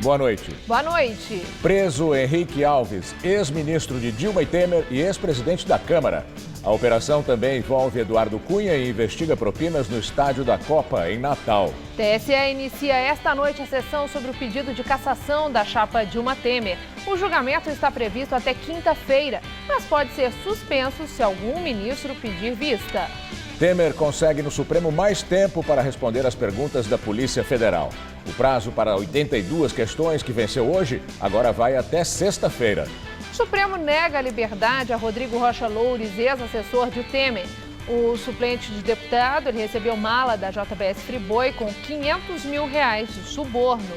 Boa noite. Boa noite. Preso Henrique Alves, ex-ministro de Dilma e Temer e ex-presidente da Câmara. A operação também envolve Eduardo Cunha e investiga propinas no estádio da Copa, em Natal. TSE inicia esta noite a sessão sobre o pedido de cassação da chapa Dilma Temer. O julgamento está previsto até quinta-feira, mas pode ser suspenso se algum ministro pedir vista. Temer consegue no Supremo mais tempo para responder às perguntas da Polícia Federal. O prazo para 82 questões que venceu hoje agora vai até sexta-feira. O Supremo nega a liberdade a Rodrigo Rocha Loures, ex-assessor de Temer. O suplente de deputado ele recebeu mala da JBS Friboi com R$500 mil de suborno.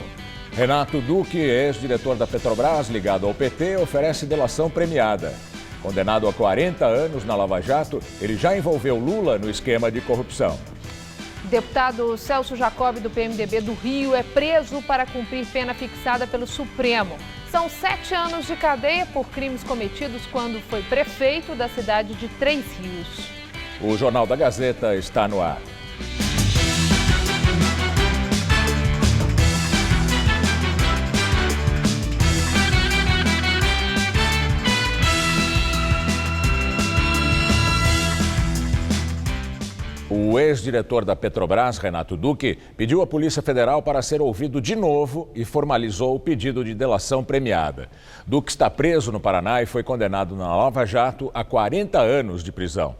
Renato Duque, ex-diretor da Petrobras, ligado ao PT, oferece delação premiada. Condenado a 40 anos na Lava Jato, ele já envolveu Lula no esquema de corrupção. Deputado Celso Jacob, do PMDB do Rio, é preso para cumprir pena fixada pelo Supremo. São 7 anos de cadeia por crimes cometidos quando foi prefeito da cidade de Três Rios. O Jornal da Gazeta está no ar. O ex-diretor da Petrobras, Renato Duque, pediu à Polícia Federal para ser ouvido de novo e formalizou o pedido de delação premiada. Duque está preso no Paraná e foi condenado na Lava Jato a 40 anos de prisão.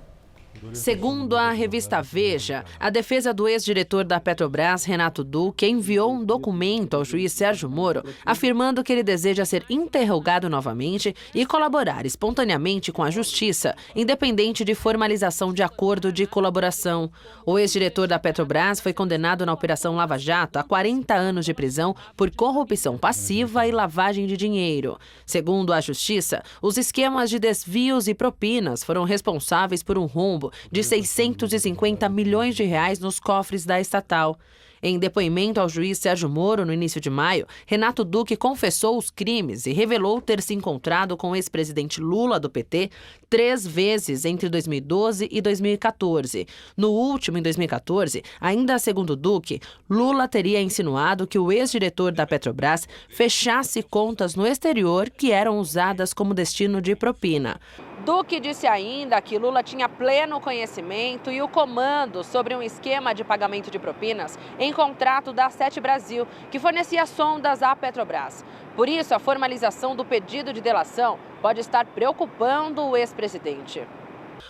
Segundo a revista Veja, a defesa do ex-diretor da Petrobras, Renato Duque, enviou um documento ao juiz Sérgio Moro afirmando que ele deseja ser interrogado novamente e colaborar espontaneamente com a justiça, independente de formalização de acordo de colaboração. O ex-diretor da Petrobras foi condenado na Operação Lava Jato a 40 anos de prisão por corrupção passiva e lavagem de dinheiro. Segundo a justiça, os esquemas de desvios e propinas foram responsáveis por um rombo de R$650 milhões nos cofres da estatal. Em depoimento ao juiz Sérgio Moro, no início de maio, Renato Duque confessou os crimes e revelou ter se encontrado com o ex-presidente Lula, do PT, 3 vezes entre 2012 e 2014. No último, em 2014, ainda segundo Duque, Lula teria insinuado que o ex-diretor da Petrobras fechasse contas no exterior que eram usadas como destino de propina. Duque disse ainda que Lula tinha pleno conhecimento e o comando sobre um esquema de pagamento de propinas em contrato da Sete Brasil, que fornecia sondas à Petrobras. Por isso, a formalização do pedido de delação pode estar preocupando o ex-presidente.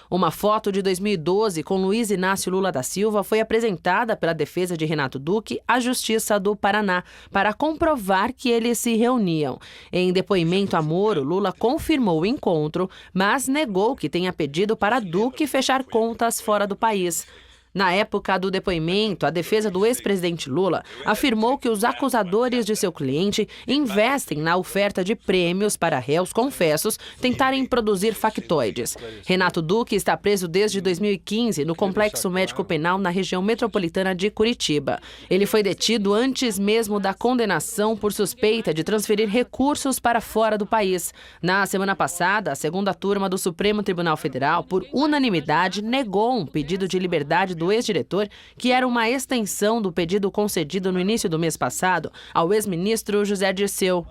Uma foto de 2012 com Luiz Inácio Lula da Silva foi apresentada pela defesa de Renato Duque à Justiça do Paraná para comprovar que eles se reuniam. Em depoimento a Moro, Lula confirmou o encontro, mas negou que tenha pedido para Duque fechar contas fora do país. Na época do depoimento, a defesa do ex-presidente Lula afirmou que os acusadores de seu cliente investem na oferta de prêmios para réus confessos tentarem produzir factoides. Renato Duque está preso desde 2015 no Complexo Médico Penal na região metropolitana de Curitiba. Ele foi detido antes mesmo da condenação por suspeita de transferir recursos para fora do país. Na semana passada, a segunda turma do Supremo Tribunal Federal, por unanimidade, negou um pedido de liberdade do ex-diretor, que era uma extensão do pedido concedido no início do mês passado ao ex-ministro José Dirceu.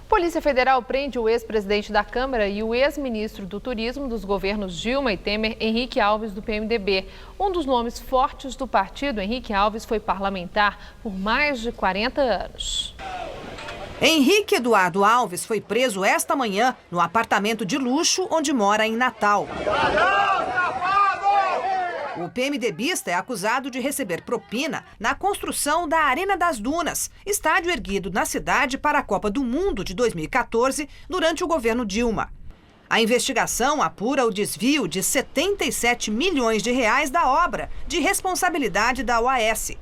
Polícia Federal prende o ex-presidente da Câmara e o ex-ministro do Turismo dos governos Dilma e Temer, Henrique Alves, do PMDB. Um dos nomes fortes do partido, Henrique Alves, foi parlamentar por mais de 40 anos. Henrique Eduardo Alves foi preso esta manhã no apartamento de luxo onde mora em Natal. O PMDBista é acusado de receber propina na construção da Arena das Dunas, estádio erguido na cidade para a Copa do Mundo de 2014, durante o governo Dilma. A investigação apura o desvio de R$77 milhões da obra, de responsabilidade da OAS.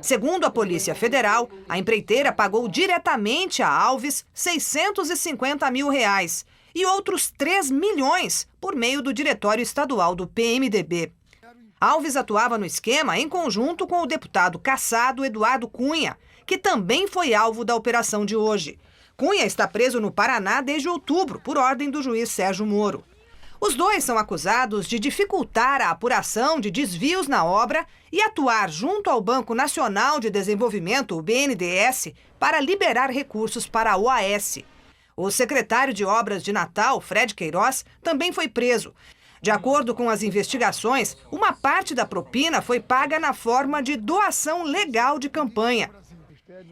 Segundo a Polícia Federal, a empreiteira pagou diretamente a Alves R$650 mil e outros 3 milhões por meio do Diretório Estadual do PMDB. Alves atuava no esquema em conjunto com o deputado cassado Eduardo Cunha, que também foi alvo da operação de hoje. Cunha está preso no Paraná desde outubro, por ordem do juiz Sérgio Moro. Os dois são acusados de dificultar a apuração de desvios na obra e atuar junto ao Banco Nacional de Desenvolvimento, o BNDES, para liberar recursos para a OAS. O secretário de Obras de Natal, Fred Queiroz, também foi preso. De acordo com as investigações, uma parte da propina foi paga na forma de doação legal de campanha.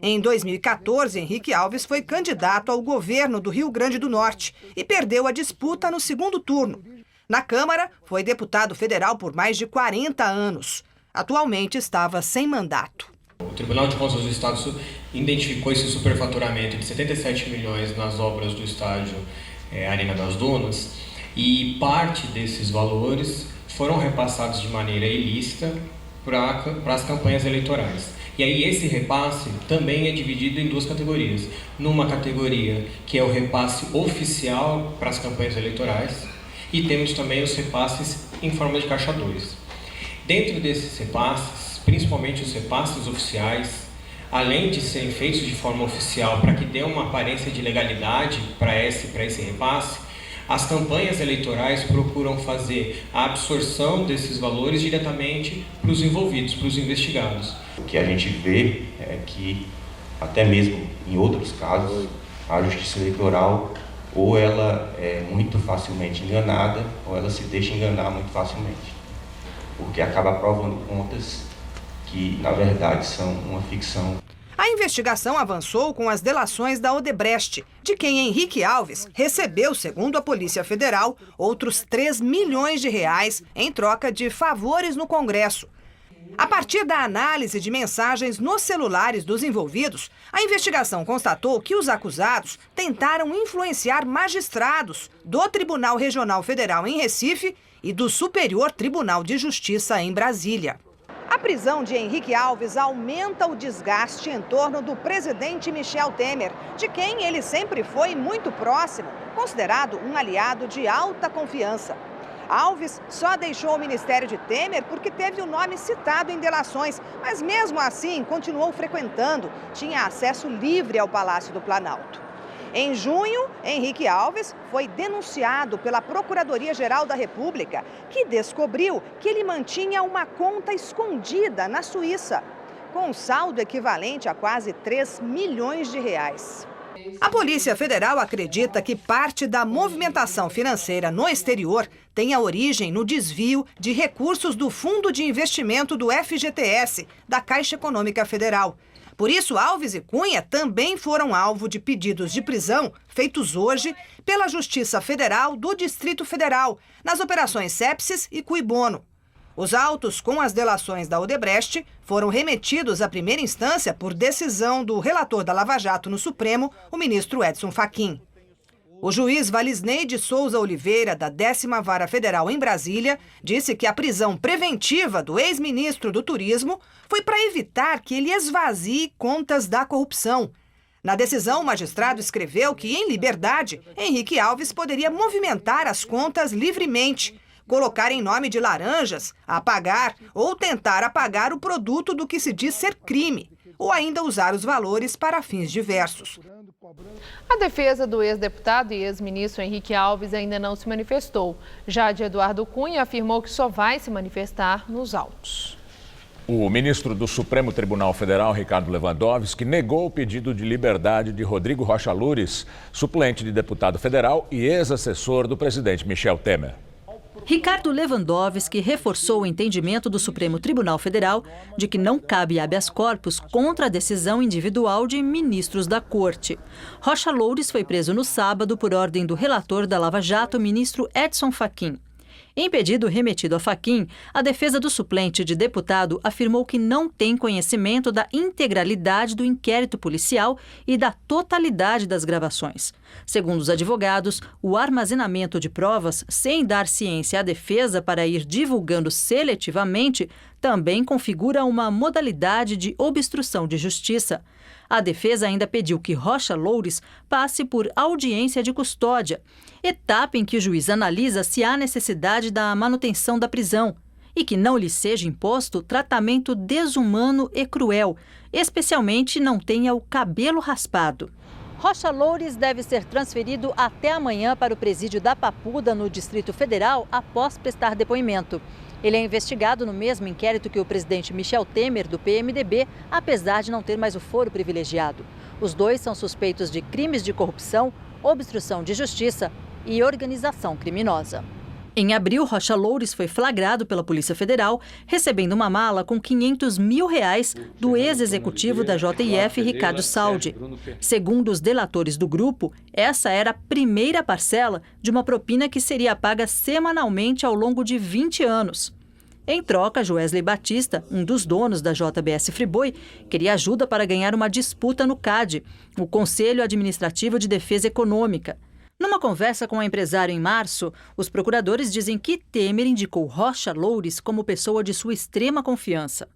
Em 2014, Henrique Alves foi candidato ao governo do Rio Grande do Norte e perdeu a disputa no segundo turno. Na Câmara, foi deputado federal por mais de 40 anos. Atualmente estava sem mandato. O Tribunal de Contas do Estado identificou esse superfaturamento de 77 milhões nas obras do estádio Arena das Dunas e parte desses valores foram repassados de maneira ilícita para as campanhas eleitorais. E aí esse repasse também é dividido em duas categorias. Numa categoria que é o repasse oficial para as campanhas eleitorais e temos também os repasses em forma de caixa 2. Dentro desses repasses, principalmente os repasses oficiais, além de serem feitos de forma oficial para que dê uma aparência de legalidade para esse repasse, as campanhas eleitorais procuram fazer a absorção desses valores diretamente para os envolvidos, para os investigados. O que a gente vê é que, até mesmo em outros casos, a justiça eleitoral ou ela é muito facilmente enganada ou ela se deixa enganar muito facilmente, porque acaba aprovando contas que, na verdade, são uma ficção. A investigação avançou com as delações da Odebrecht, de quem Henrique Alves recebeu, segundo a Polícia Federal, outros 3 milhões de reais em troca de favores no Congresso. A partir da análise de mensagens nos celulares dos envolvidos, a investigação constatou que os acusados tentaram influenciar magistrados do Tribunal Regional Federal em Recife e do Superior Tribunal de Justiça em Brasília. A prisão de Henrique Alves aumenta o desgaste em torno do presidente Michel Temer, de quem ele sempre foi muito próximo, considerado um aliado de alta confiança. Alves só deixou o ministério de Temer porque teve o nome citado em delações, mas mesmo assim continuou frequentando, tinha acesso livre ao Palácio do Planalto. Em junho, Henrique Alves foi denunciado pela Procuradoria-Geral da República, que descobriu que ele mantinha uma conta escondida na Suíça, com um saldo equivalente a quase 3 milhões de reais. A Polícia Federal acredita que parte da movimentação financeira no exterior tenha origem no desvio de recursos do Fundo de Investimento do FGTS, da Caixa Econômica Federal. Por isso, Alves e Cunha também foram alvo de pedidos de prisão feitos hoje pela Justiça Federal do Distrito Federal, nas operações Sepsis e Cui Bono. Os autos com as delações da Odebrecht foram remetidos à primeira instância por decisão do relator da Lava Jato no Supremo, o ministro Edson Fachin. O juiz Valisney de Souza Oliveira, da 10ª Vara Federal em Brasília, disse que a prisão preventiva do ex-ministro do Turismo foi para evitar que ele esvazie contas da corrupção. Na decisão, o magistrado escreveu que, em liberdade, Henrique Alves poderia movimentar as contas livremente, colocar em nome de laranjas, apagar ou tentar apagar o produto do que se diz ser crime, ou ainda usar os valores para fins diversos. A defesa do ex-deputado e ex-ministro Henrique Alves ainda não se manifestou. Já de Eduardo Cunha afirmou que só vai se manifestar nos autos. O ministro do Supremo Tribunal Federal, Ricardo Lewandowski, negou o pedido de liberdade de Rodrigo Rocha Loures, suplente de deputado federal e ex-assessor do presidente Michel Temer. Ricardo Lewandowski reforçou o entendimento do Supremo Tribunal Federal de que não cabe habeas corpus contra a decisão individual de ministros da Corte. Rocha Loures foi preso no sábado por ordem do relator da Lava Jato, ministro Edson Fachin. Em pedido remetido a Fachin, a defesa do suplente de deputado afirmou que não tem conhecimento da integralidade do inquérito policial e da totalidade das gravações. Segundo os advogados, o armazenamento de provas, sem dar ciência à defesa para ir divulgando seletivamente, também configura uma modalidade de obstrução de justiça. A defesa ainda pediu que Rocha Loures passe por audiência de custódia, etapa em que o juiz analisa se há necessidade da manutenção da prisão e que não lhe seja imposto tratamento desumano e cruel, especialmente não tenha o cabelo raspado. Rocha Loures deve ser transferido até amanhã para o presídio da Papuda, no Distrito Federal, após prestar depoimento. Ele é investigado no mesmo inquérito que o presidente Michel Temer, do PMDB, apesar de não ter mais o foro privilegiado. Os dois são suspeitos de crimes de corrupção, obstrução de justiça e organização criminosa. Em abril, Rocha Loures foi flagrado pela Polícia Federal recebendo uma mala com R$500 mil do ex-executivo da JIF, Ricardo Saldi. Segundo os delatores do grupo, essa era a primeira parcela de uma propina que seria paga semanalmente ao longo de 20 anos. Em troca, Joesley Batista, um dos donos da JBS Friboi, queria ajuda para ganhar uma disputa no CAD, o Conselho Administrativo de Defesa Econômica. Numa conversa com a empresário em março, os procuradores dizem que Temer indicou Rocha Loures como pessoa de sua extrema confiança.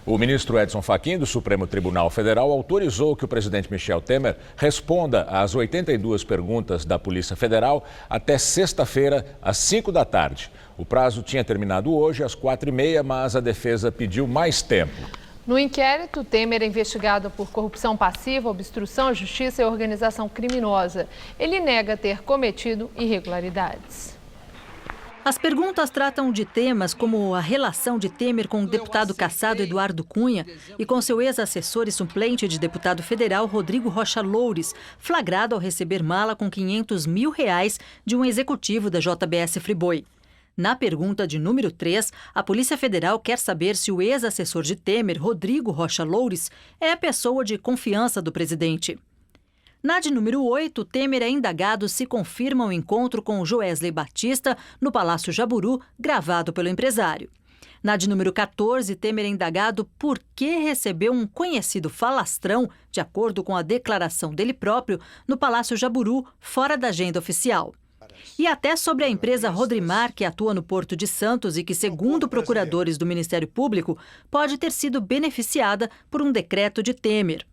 O ministro Edson Fachin, do Supremo Tribunal Federal, autorizou que o presidente Michel Temer responda às 82 perguntas da Polícia Federal até sexta-feira, às 5 da tarde. O prazo tinha terminado hoje, às 4h30, mas a defesa pediu mais tempo. No inquérito, Temer é investigado por corrupção passiva, obstrução à justiça e organização criminosa. Ele nega ter cometido irregularidades. As perguntas tratam de temas como a relação de Temer com o deputado cassado Eduardo Cunha e com seu ex-assessor e suplente de deputado federal Rodrigo Rocha Loures, flagrado ao receber mala com R$500 mil de um executivo da JBS Friboi. Na pergunta de número 3, a Polícia Federal quer saber se o ex-assessor de Temer, Rodrigo Rocha Loures, é a pessoa de confiança do presidente. Na de número 8, Temer é indagado se confirma o encontro com Joesley Batista no Palácio Jaburu, gravado pelo empresário. Na de número 14, Temer é indagado por que recebeu um conhecido falastrão, de acordo com a declaração dele próprio, no Palácio Jaburu, fora da agenda oficial. E até sobre a empresa Rodrimar, que atua no Porto de Santos e que, segundo procuradores do Ministério Público, pode ter sido beneficiada por um decreto de Temer.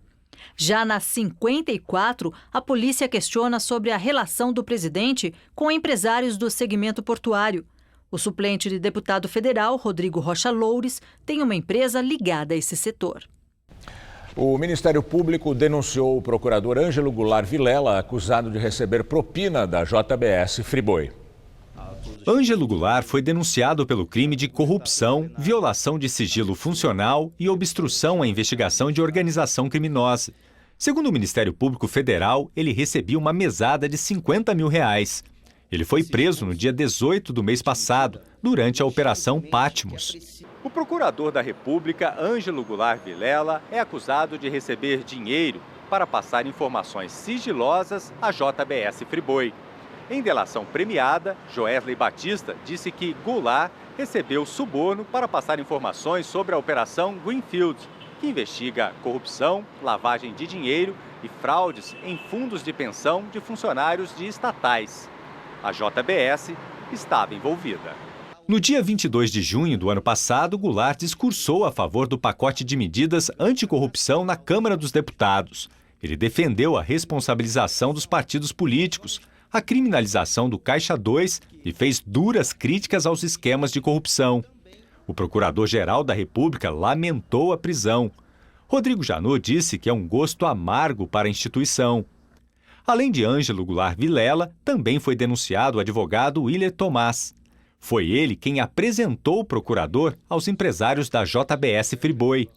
Já na 54, a polícia questiona sobre a relação do presidente com empresários do segmento portuário. O suplente de deputado federal, Rodrigo Rocha Loures, tem uma empresa ligada a esse setor. O Ministério Público denunciou o procurador Ângelo Goulart Vilela, acusado de receber propina da JBS Friboi. Ângelo Goulart foi denunciado pelo crime de corrupção, violação de sigilo funcional e obstrução à investigação de organização criminosa. Segundo o Ministério Público Federal, ele recebia uma mesada de R$50 mil. Ele foi preso no dia 18 do mês passado, durante a Operação Patmos. O procurador da República, Ângelo Goulart Vilela, é acusado de receber dinheiro para passar informações sigilosas à JBS Friboi. Em delação premiada, Joesley Batista disse que Goulart recebeu suborno para passar informações sobre a Operação Greenfield, que investiga corrupção, lavagem de dinheiro e fraudes em fundos de pensão de funcionários de estatais. A JBS estava envolvida. No dia 22 de junho do ano passado, Goulart discursou a favor do pacote de medidas anticorrupção na Câmara dos Deputados. Ele defendeu a responsabilização dos partidos políticos, a criminalização do Caixa 2 e fez duras críticas aos esquemas de corrupção. O Procurador-Geral da República lamentou a prisão. Rodrigo Janot disse que é um gosto amargo para a instituição. Além de Ângelo Goulart Vilela, também foi denunciado o advogado Willer Tomás. Foi ele quem apresentou o procurador aos empresários da JBS Friboi.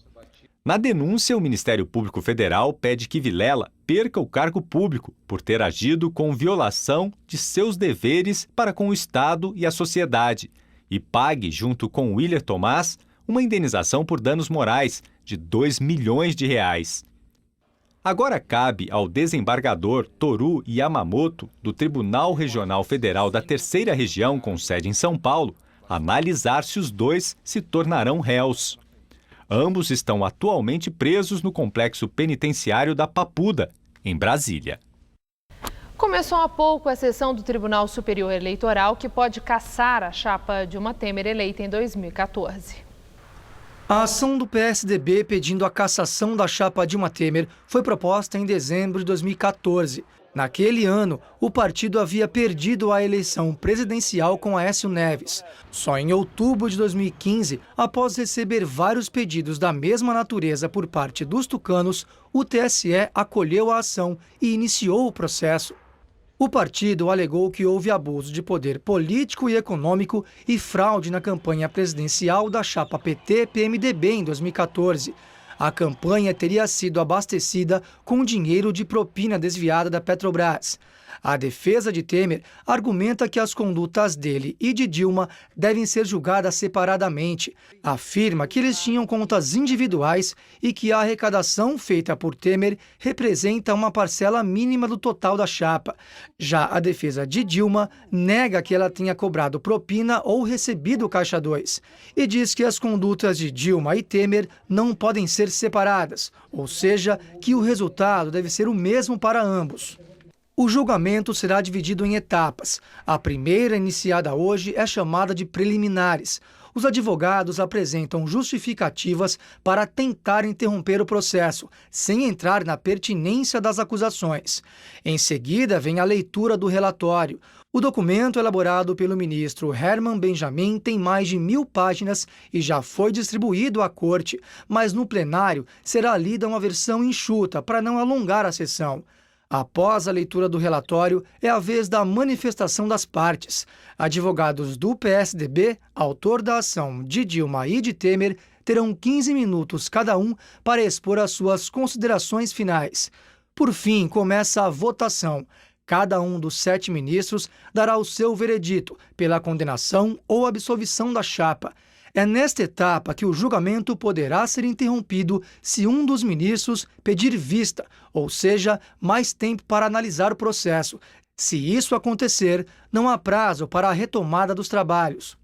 Na denúncia, o Ministério Público Federal pede que Vilela perca o cargo público por ter agido com violação de seus deveres para com o Estado e a sociedade e pague, junto com Willer Tomás, uma indenização por danos morais de R$2 milhões. Agora cabe ao desembargador Toru Yamamoto, do Tribunal Regional Federal da Terceira Região, com sede em São Paulo, analisar se os dois se tornarão réus. Ambos estão atualmente presos no complexo penitenciário da Papuda, em Brasília. Começou há pouco a sessão do Tribunal Superior Eleitoral, que pode cassar a chapa Dilma Temer eleita em 2014. A ação do PSDB pedindo a cassação da chapa Dilma Temer foi proposta em dezembro de 2014. Naquele ano, o partido havia perdido a eleição presidencial com Aécio Neves. Só em outubro de 2015, após receber vários pedidos da mesma natureza por parte dos tucanos, o TSE acolheu a ação e iniciou o processo. O partido alegou que houve abuso de poder político e econômico e fraude na campanha presidencial da chapa PT-PMDB em 2014. A campanha teria sido abastecida com dinheiro de propina desviada da Petrobras. A defesa de Temer argumenta que as condutas dele e de Dilma devem ser julgadas separadamente. Afirma que eles tinham contas individuais e que a arrecadação feita por Temer representa uma parcela mínima do total da chapa. Já a defesa de Dilma nega que ela tenha cobrado propina ou recebido Caixa 2 e diz que as condutas de Dilma e Temer não podem ser separadas, ou seja, que o resultado deve ser o mesmo para ambos. O julgamento será dividido em etapas. A primeira, iniciada hoje, é chamada de preliminares. Os advogados apresentam justificativas para tentar interromper o processo, sem entrar na pertinência das acusações. Em seguida, vem a leitura do relatório. O documento elaborado pelo ministro Herman Benjamin tem mais de 1000 páginas e já foi distribuído à corte, mas no plenário será lida uma versão enxuta para não alongar a sessão. Após a leitura do relatório, é a vez da manifestação das partes. Advogados do PSDB, autor da ação de Dilma e de Temer, terão 15 minutos cada um para expor as suas considerações finais. Por fim, começa a votação. Cada um dos 7 ministros dará o seu veredito pela condenação ou absolvição da chapa. É nesta etapa que o julgamento poderá ser interrompido se um dos ministros pedir vista, ou seja, mais tempo para analisar o processo. Se isso acontecer, não há prazo para a retomada dos trabalhos.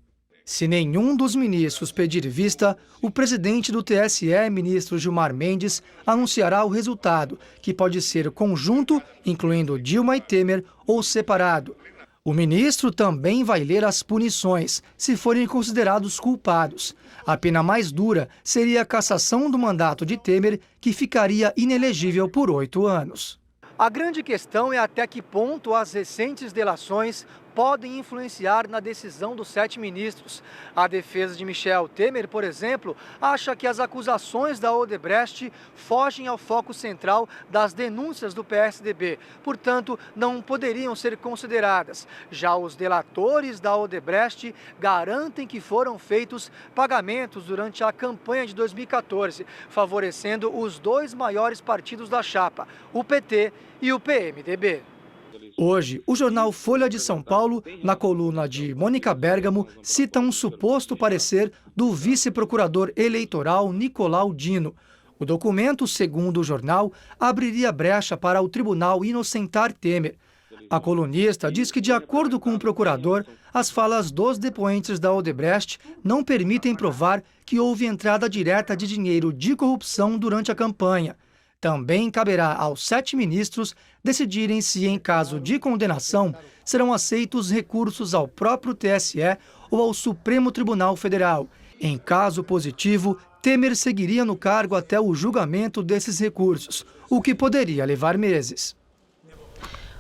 Se nenhum dos ministros pedir vista, o presidente do TSE, ministro Gilmar Mendes, anunciará o resultado, que pode ser conjunto, incluindo Dilma e Temer, ou separado. O ministro também vai ler as punições, se forem considerados culpados. A pena mais dura seria a cassação do mandato de Temer, que ficaria inelegível por 8 anos. A grande questão é até que ponto as recentes delações podem influenciar na decisão dos 7 ministros. A defesa de Michel Temer, por exemplo, acha que as acusações da Odebrecht fogem ao foco central das denúncias do PSDB, portanto, não poderiam ser consideradas. Já os delatores da Odebrecht garantem que foram feitos pagamentos durante a campanha de 2014, favorecendo os 2 maiores partidos da chapa, o PT e o PMDB. Hoje, o jornal Folha de São Paulo, na coluna de Mônica Bergamo, cita um suposto parecer do vice-procurador eleitoral Nicolau Dino. O documento, segundo o jornal, abriria brecha para o tribunal inocentar Temer. A colunista diz que, de acordo com o procurador, as falas dos depoentes da Odebrecht não permitem provar que houve entrada direta de dinheiro de corrupção durante a campanha. Também caberá aos 7 ministros decidirem se, em caso de condenação, serão aceitos recursos ao próprio TSE ou ao Supremo Tribunal Federal. Em caso positivo, Temer seguiria no cargo até o julgamento desses recursos, o que poderia levar meses.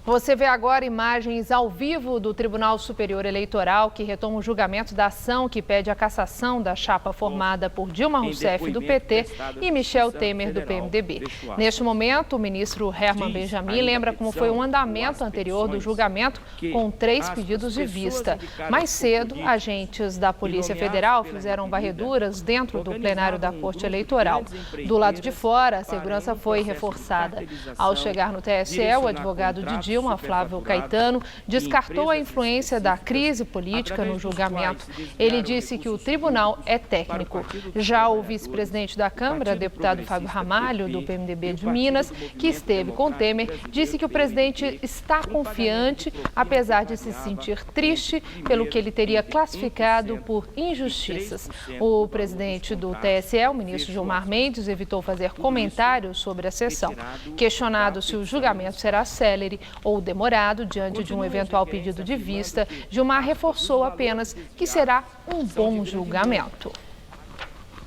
Você vê agora imagens ao vivo do Tribunal Superior Eleitoral, que retoma o julgamento da ação que pede a cassação da chapa formada por Dilma Rousseff, do PT, e Michel Temer, do PMDB. Neste momento, o ministro Herman Benjamin lembra como foi o andamento anterior do julgamento, com 3 pedidos de vista. Mais cedo, agentes da Polícia Federal fizeram varreduras dentro do plenário da Corte Eleitoral. Do lado de fora, a segurança foi reforçada. Ao chegar no TSE, o advogado de Dilma, Flávio Caetano, descartou a influência da crise política no julgamento. Ele disse que o tribunal é técnico. Já o vice-presidente da Câmara, deputado Fábio Ramalho, do PMDB de Minas, que esteve com Temer, disse que o presidente está confiante, apesar de se sentir triste pelo que ele teria classificado por injustiças. O presidente do TSE, o ministro Gilmar Mendes, evitou fazer comentários sobre a sessão. Questionado se o julgamento será célere ou demorado diante de um eventual pedido de vista, Gilmar reforçou apenas que será um bom julgamento.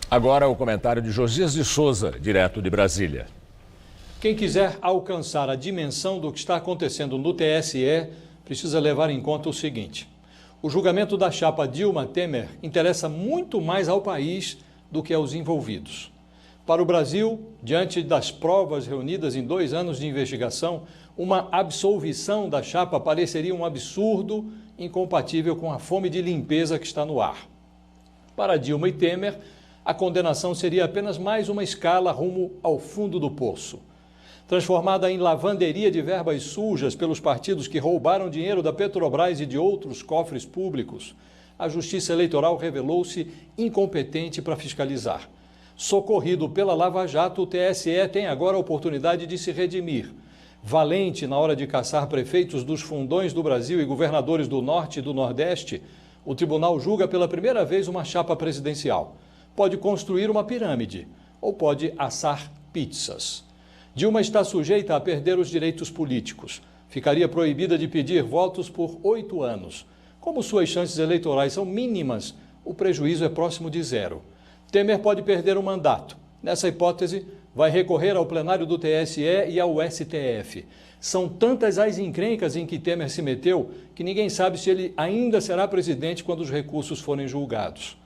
Agora o comentário de Josias de Souza, direto de Brasília. Quem quiser alcançar a dimensão do que está acontecendo no TSE precisa levar em conta o seguinte: o julgamento da chapa Dilma Temer interessa muito mais ao país do que aos envolvidos. Para o Brasil, diante das provas reunidas em 2 anos de investigação, uma absolvição da chapa pareceria um absurdo incompatível com a fome de limpeza que está no ar. Para Dilma e Temer, a condenação seria apenas mais uma escala rumo ao fundo do poço. Transformada em lavanderia de verbas sujas pelos partidos que roubaram dinheiro da Petrobras e de outros cofres públicos, a Justiça Eleitoral revelou-se incompetente para fiscalizar. Socorrido pela Lava Jato, o TSE tem agora a oportunidade de se redimir. Valente na hora de caçar prefeitos dos fundões do Brasil e governadores do Norte e do Nordeste, o tribunal julga pela primeira vez uma chapa presidencial. Pode construir uma pirâmide ou pode assar pizzas. Dilma está sujeita a perder os direitos políticos. Ficaria proibida de pedir votos por 8 anos. Como suas chances eleitorais são mínimas, o prejuízo é próximo de zero. Temer pode perder o mandato. Nessa hipótese, vai recorrer ao plenário do TSE e ao STF. São tantas as encrencas em que Temer se meteu que ninguém sabe se ele ainda será presidente quando os recursos forem julgados.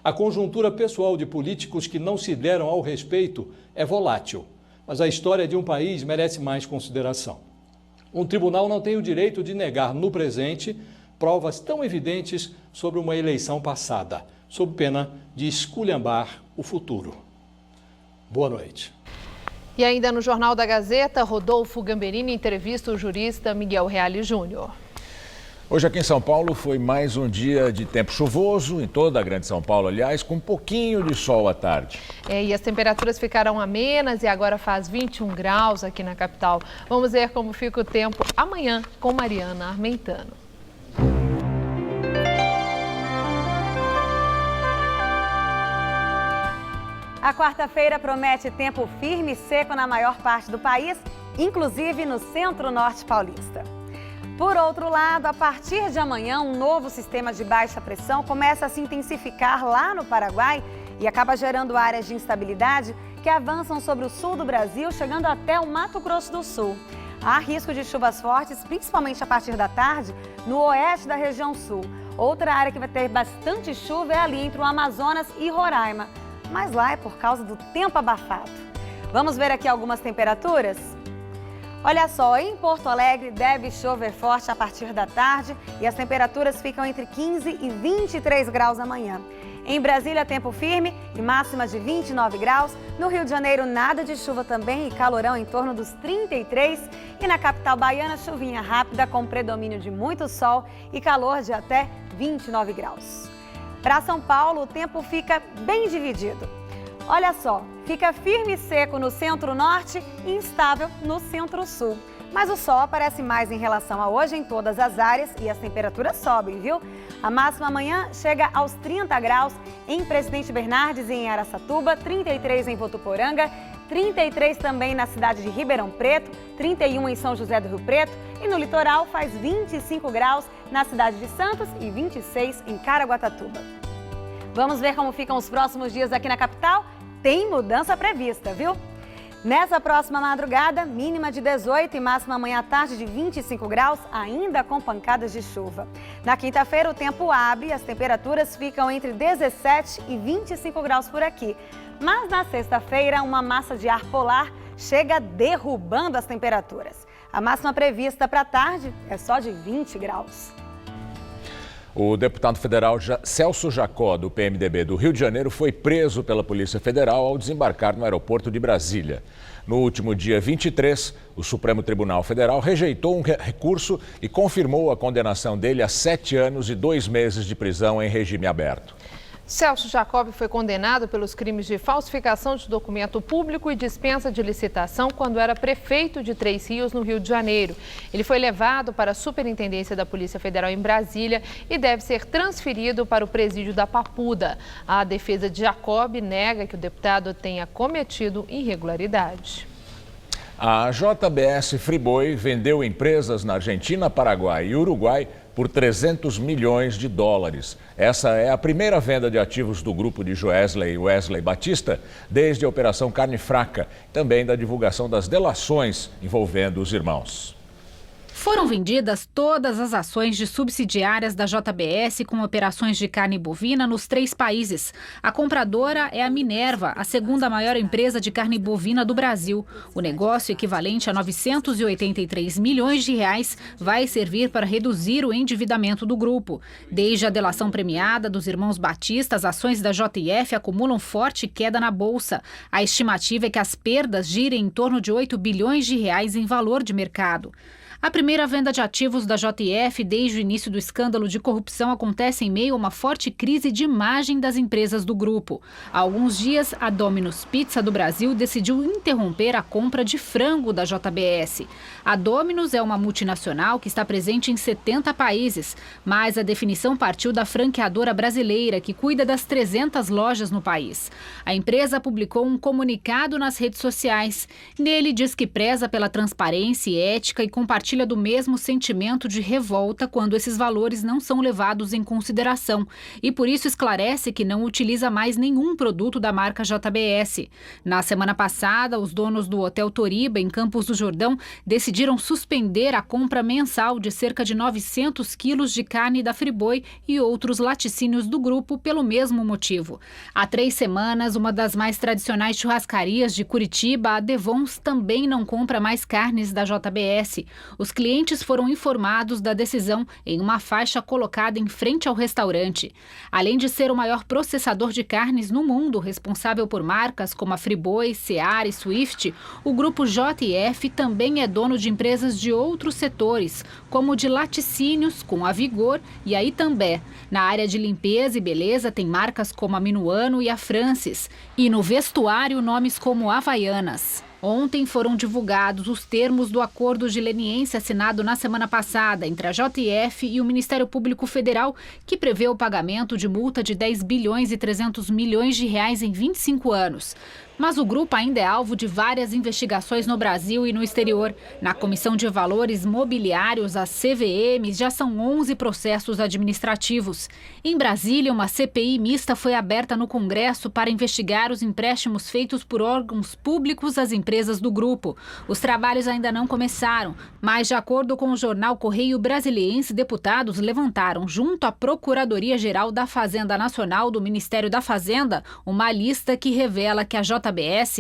A conjuntura pessoal de políticos que não se deram ao respeito é volátil, mas a história de um país merece mais consideração. Um tribunal não tem o direito de negar no presente provas tão evidentes sobre uma eleição passada, sob pena de esculhambar o futuro. Boa noite. E ainda no Jornal da Gazeta, Rodolfo Gamberini entrevista o jurista Miguel Reale Júnior. Hoje aqui em São Paulo foi mais um dia de tempo chuvoso, em toda a Grande São Paulo, aliás, com um pouquinho de sol à tarde. E as temperaturas ficaram amenas e agora faz 21 graus aqui na capital. Vamos ver como fica o tempo amanhã com Mariana Armentano. A quarta-feira promete tempo firme e seco na maior parte do país, inclusive no centro-norte paulista. Por outro lado, a partir de amanhã, um novo sistema de baixa pressão começa a se intensificar lá no Paraguai e acaba gerando áreas de instabilidade que avançam sobre o sul do Brasil, chegando até o Mato Grosso do Sul. Há risco de chuvas fortes, principalmente a partir da tarde, no oeste da região sul. Outra área que vai ter bastante chuva é ali entre o Amazonas e Roraima. Mas lá é por causa do tempo abafado. Vamos ver aqui algumas temperaturas? Olha só, em Porto Alegre deve chover forte a partir da tarde e as temperaturas ficam entre 15 e 23 graus amanhã. Em Brasília, tempo firme e máxima de 29 graus. No Rio de Janeiro, nada de chuva também e calorão em torno dos 33. E na capital baiana, chuvinha rápida com predomínio de muito sol e calor de até 29 graus. Para São Paulo, o tempo fica bem dividido. Olha só, fica firme e seco no centro-norte e instável no centro-sul. Mas o sol aparece mais em relação a hoje em todas as áreas e as temperaturas sobem, viu? A máxima amanhã chega aos 30 graus em Presidente Bernardes e em Araçatuba, 33 em Votuporanga, 33 também na cidade de Ribeirão Preto, 31 em São José do Rio Preto e no litoral faz 25 graus na cidade de Santos e 26 em Caraguatatuba. Vamos ver como ficam os próximos dias aqui na capital? Tem mudança prevista, viu? Nessa próxima madrugada, mínima de 18 e máxima amanhã à tarde de 25 graus, ainda com pancadas de chuva. Na quinta-feira, o tempo abre e as temperaturas ficam entre 17 e 25 graus por aqui. Mas na sexta-feira, uma massa de ar polar chega derrubando as temperaturas. A máxima prevista para a tarde é só de 20 graus. O deputado federal Celso Jacó, do PMDB do Rio de Janeiro, foi preso pela Polícia Federal ao desembarcar no aeroporto de Brasília. No último dia 23, o Supremo Tribunal Federal rejeitou um recurso e confirmou a condenação dele a 7 anos e 2 meses de prisão em regime aberto. Celso Jacob foi condenado pelos crimes de falsificação de documento público e dispensa de licitação quando era prefeito de Três Rios, no Rio de Janeiro. Ele foi levado para a Superintendência da Polícia Federal em Brasília e deve ser transferido para o presídio da Papuda. A defesa de Jacob nega que o deputado tenha cometido irregularidade. A JBS Friboi vendeu empresas na Argentina, Paraguai e Uruguai por 300 milhões de dólares. Essa é a primeira venda de ativos do grupo de Joesley e Wesley Batista desde a Operação Carne Fraca, também da divulgação das delações envolvendo os irmãos. Foram vendidas todas as ações de subsidiárias da JBS com operações de carne bovina nos 3 países. A compradora é a Minerva, a segunda maior empresa de carne bovina do Brasil. O negócio, equivalente a 983 milhões de reais, vai servir para reduzir o endividamento do grupo. Desde a delação premiada dos irmãos Batista, as ações da JF acumulam forte queda na bolsa. A estimativa é que as perdas girem em torno de 8 bilhões de reais em valor de mercado. A primeira venda de ativos da JF desde o início do escândalo de corrupção acontece em meio a uma forte crise de imagem das empresas do grupo. Há alguns dias, a Domino's Pizza do Brasil decidiu interromper a compra de frango da JBS. A Domino's é uma multinacional que está presente em 70 países, mas a definição partiu da franqueadora brasileira, que cuida das 300 lojas no país. A empresa publicou um comunicado nas redes sociais. Nele diz que preza pela transparência e ética e compartilha do mesmo sentimento de revolta quando esses valores não são levados em consideração e por isso esclarece que não utiliza mais nenhum produto da marca JBS. Na semana passada, os donos do Hotel Toriba, em Campos do Jordão, decidiram suspender a compra mensal de cerca de 900 quilos de carne da Friboi e outros laticínios do grupo pelo mesmo motivo. Há 3 semanas, uma das mais tradicionais churrascarias de Curitiba, a Devons, também não compra mais carnes da JBS. Os clientes foram informados da decisão em uma faixa colocada em frente ao restaurante. Além de ser o maior processador de carnes no mundo, responsável por marcas como a Friboi, Seara e Swift, o grupo JF também é dono de empresas de outros setores, como o de laticínios, com a Vigor e a Itambé. Na área de limpeza e beleza tem marcas como a Minuano e a Francis. E no vestuário, nomes como Havaianas. Ontem foram divulgados os termos do acordo de leniência assinado na semana passada entre a JF e o Ministério Público Federal, que prevê o pagamento de multa de 10 bilhões e 300 milhões de reais em 25 anos. Mas o grupo ainda é alvo de várias investigações no Brasil e no exterior. Na Comissão de Valores Mobiliários, a CVM, já são 11 processos administrativos. Em Brasília, uma CPI mista foi aberta no Congresso para investigar os empréstimos feitos por órgãos públicos às empresas do grupo. Os trabalhos ainda não começaram, mas, de acordo com o jornal Correio Brasiliense, deputados levantaram, junto à Procuradoria-Geral da Fazenda Nacional do Ministério da Fazenda, uma lista que revela que a JBS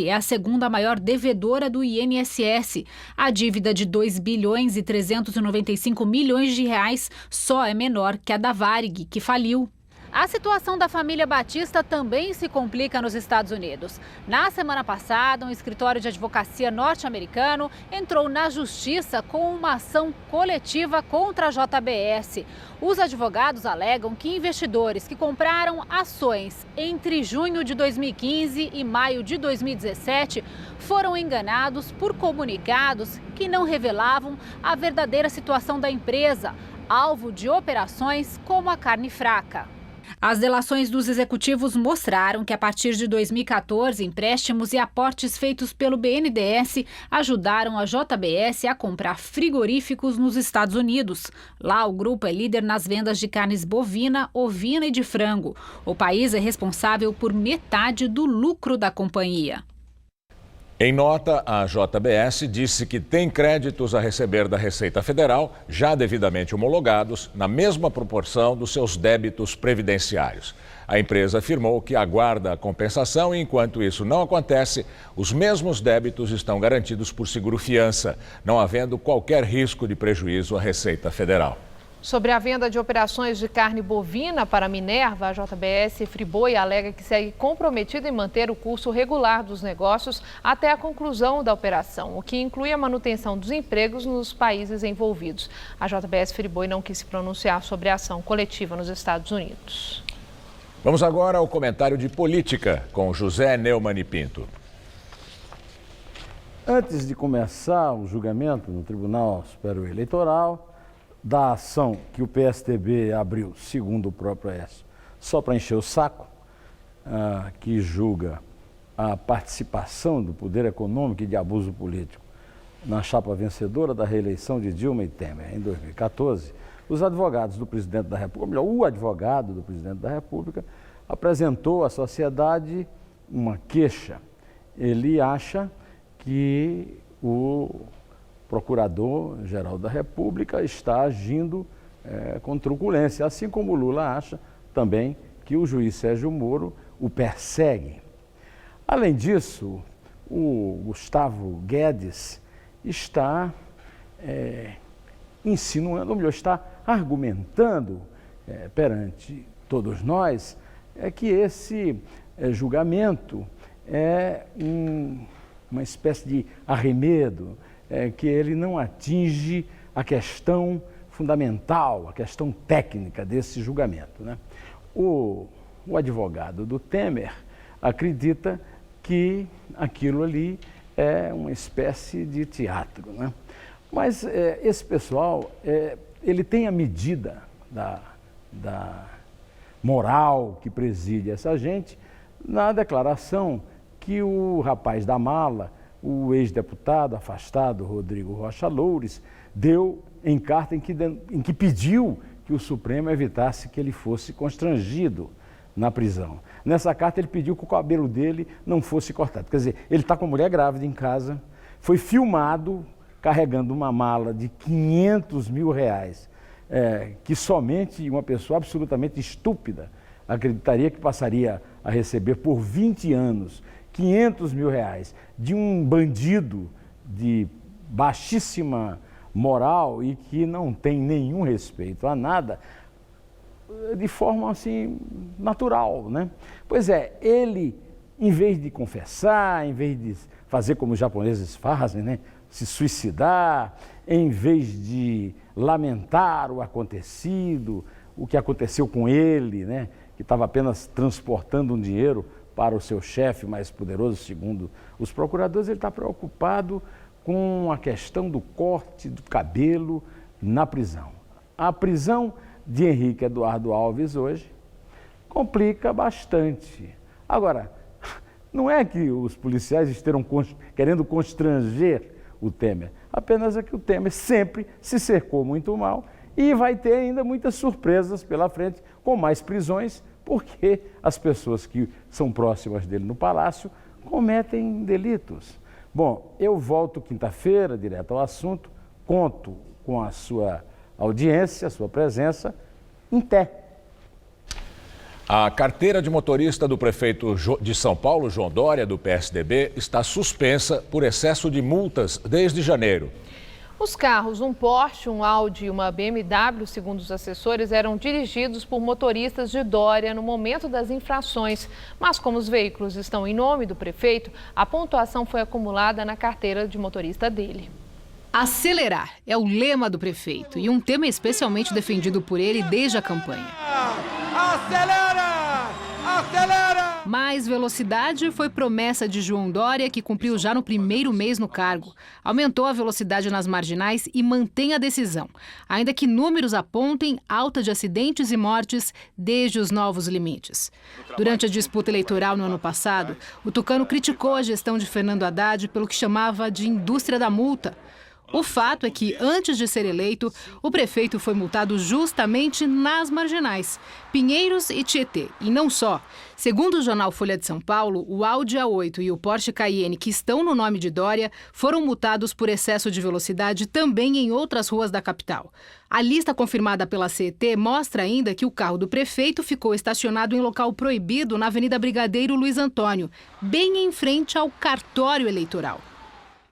é a segunda maior devedora do INSS. A dívida de 2 bilhões e 395 milhões de reais só é menor que a da Varig, que faliu. A situação da família Batista também se complica nos Estados Unidos. Na semana passada, um escritório de advocacia norte-americano entrou na justiça com uma ação coletiva contra a JBS. Os advogados alegam que investidores que compraram ações entre junho de 2015 e maio de 2017 foram enganados por comunicados que não revelavam a verdadeira situação da empresa, alvo de operações como a carne fraca. As delações dos executivos mostraram que, a partir de 2014, empréstimos e aportes feitos pelo BNDES ajudaram a JBS a comprar frigoríficos nos Estados Unidos. Lá, o grupo é líder nas vendas de carnes bovina, ovina e de frango. O país é responsável por metade do lucro da companhia. Em nota, a JBS disse que tem créditos a receber da Receita Federal, já devidamente homologados, na mesma proporção dos seus débitos previdenciários. A empresa afirmou que aguarda a compensação e, enquanto isso não acontece, os mesmos débitos estão garantidos por seguro-fiança, não havendo qualquer risco de prejuízo à Receita Federal. Sobre a venda de operações de carne bovina para a Minerva, a JBS Friboi alega que segue comprometida em manter o curso regular dos negócios até a conclusão da operação, o que inclui a manutenção dos empregos nos países envolvidos. A JBS Friboi não quis se pronunciar sobre a ação coletiva nos Estados Unidos. Vamos agora ao comentário de política com José Neumann e Pinto. Antes de começar o julgamento no Tribunal Superior Eleitoral, da ação que o PSDB abriu, segundo o próprio Aécio, só para encher o saco, que julga a participação do poder econômico e de abuso político na chapa vencedora da reeleição de Dilma e Temer em 2014, os advogados do presidente da República, ou melhor, o advogado do presidente da República, apresentou à sociedade uma queixa. Ele acha que o procurador-geral da República está agindo com truculência, assim como o Lula acha também que o juiz Sérgio Moro o persegue. Além disso, o Gustavo Guedes está insinuando, ou melhor, está argumentando perante todos nós que esse julgamento é uma espécie de arremedo, que ele não atinge a questão fundamental, a questão técnica desse julgamento, né? O advogado do Temer acredita que aquilo ali é uma espécie de teatro, né? Mas esse pessoal, ele tem a medida da moral que preside essa gente na declaração que o rapaz da mala, o ex-deputado afastado Rodrigo Rocha Loures, deu em carta em que pediu que o Supremo evitasse que ele fosse constrangido na prisão. Nessa carta ele pediu que o cabelo dele não fosse cortado. Quer dizer, ele está com a mulher grávida em casa, foi filmado carregando uma mala de R$500 mil, que somente uma pessoa absolutamente estúpida acreditaria que passaria a receber por 20 anos R$500 mil de um bandido de baixíssima moral e que não tem nenhum respeito a nada, de forma assim natural, né? Pois é, ele, em vez de confessar, em vez de fazer como os japoneses fazem, né? Se suicidar, em vez de lamentar o acontecido, o que aconteceu com ele, né? Que estava apenas transportando um dinheiro para o seu chefe mais poderoso, segundo os procuradores, ele está preocupado com a questão do corte do cabelo na prisão. A prisão de Henrique Eduardo Alves hoje complica bastante. Agora, não é que os policiais estejam querendo constranger o Temer, apenas é que o Temer sempre se cercou muito mal e vai ter ainda muitas surpresas pela frente, com mais prisões, porque as pessoas que são próximas dele no Palácio cometem delitos. Bom, eu volto quinta-feira, direto ao assunto, conto com a sua audiência, a sua presença, em pé. A carteira de motorista do prefeito de São Paulo, João Dória, do PSDB, está suspensa por excesso de multas desde janeiro. Os carros, um Porsche, um Audi e uma BMW, segundo os assessores, eram dirigidos por motoristas de Dória no momento das infrações. Mas como os veículos estão em nome do prefeito, a pontuação foi acumulada na carteira de motorista dele. Acelerar é o lema do prefeito e um tema especialmente defendido por ele desde a campanha. Acelera! Acelera! Mais velocidade foi promessa de João Dória, que cumpriu já no primeiro mês no cargo. Aumentou a velocidade nas marginais e mantém a decisão, ainda que números apontem alta de acidentes e mortes desde os novos limites. Durante a disputa eleitoral no ano passado, o tucano criticou a gestão de Fernando Haddad pelo que chamava de indústria da multa. O fato é que, antes de ser eleito, o prefeito foi multado justamente nas marginais, Pinheiros e Tietê, e não só. Segundo o jornal Folha de São Paulo, o Audi A8 e o Porsche Cayenne, que estão no nome de Dória, foram multados por excesso de velocidade também em outras ruas da capital. A lista confirmada pela CET mostra ainda que o carro do prefeito ficou estacionado em local proibido na Avenida Brigadeiro Luiz Antônio, bem em frente ao cartório eleitoral.